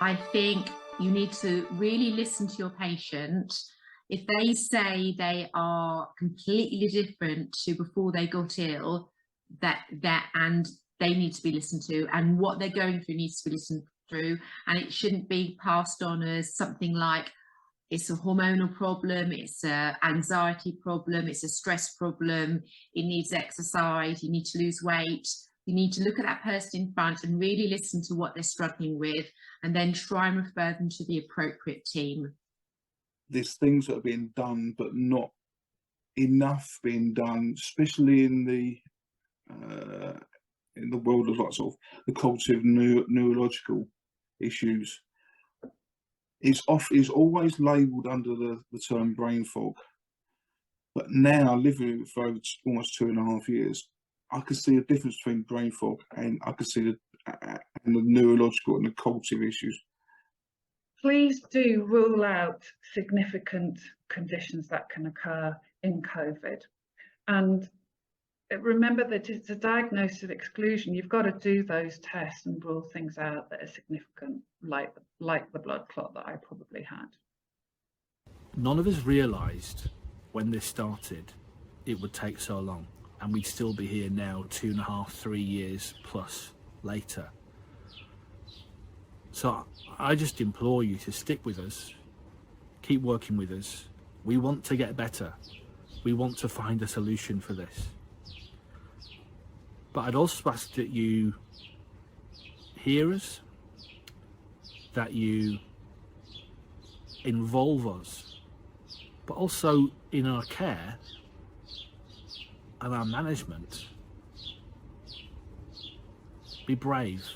I think you need to really listen to your patient. If they say they are completely different to before they got ill, and they need to be listened to, and what they're going through needs to be listened through, and it shouldn't be passed on as something like it's a hormonal problem, it's a anxiety problem, it's a stress problem, it needs exercise, you need to lose weight. You need to look at that person in front and really listen to what they're struggling with, and then try and refer them to the appropriate team. There's things that are being done, but not enough being done, especially in the world of like sort of the cognitive neurological issues. It's always labelled under the term brain fog, but now living with it for almost 2.5 years, I can see a difference between brain fog and I can see the neurological and the cognitive issues. Please do rule out significant conditions that can occur in COVID. And remember that it's a diagnosis of exclusion. You've got to do those tests and rule things out that are significant, like the blood clot that I probably had. None of us realised when this started it would take so long, and we'd still be here now 2.5, 3 years plus later. So I just implore you to stick with us, keep working with us. We want to get better. We want to find a solution for this. But I'd also ask that you hear us, that you involve us, but also in our care and our management. Be brave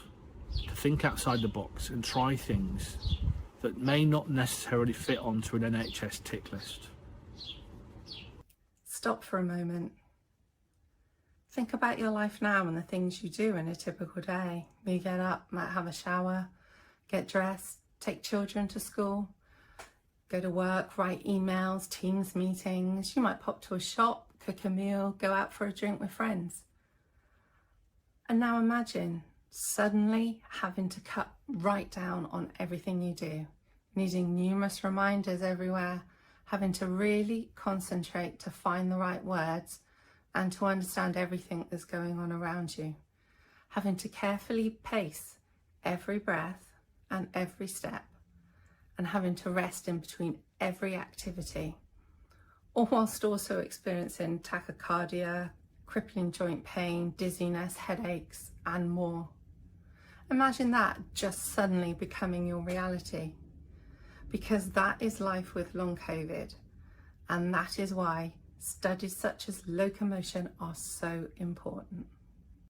to think outside the box and try things that may not necessarily fit onto an NHS tick list. Stop for a moment. Think about your life now and the things you do in a typical day. You get up, might have a shower, get dressed, take children to school, go to work, write emails, Teams meetings. You might pop to a shop, cook a meal, go out for a drink with friends. And now imagine suddenly having to cut right down on everything you do, needing numerous reminders everywhere, having to really concentrate to find the right words and to understand everything that's going on around you, having to carefully pace every breath and every step, and having to rest in between every activity, all whilst also experiencing tachycardia, crippling joint pain, dizziness, headaches, and more. Imagine that just suddenly becoming your reality, because that is life with long COVID, and that is why studies such as locomotion are so important.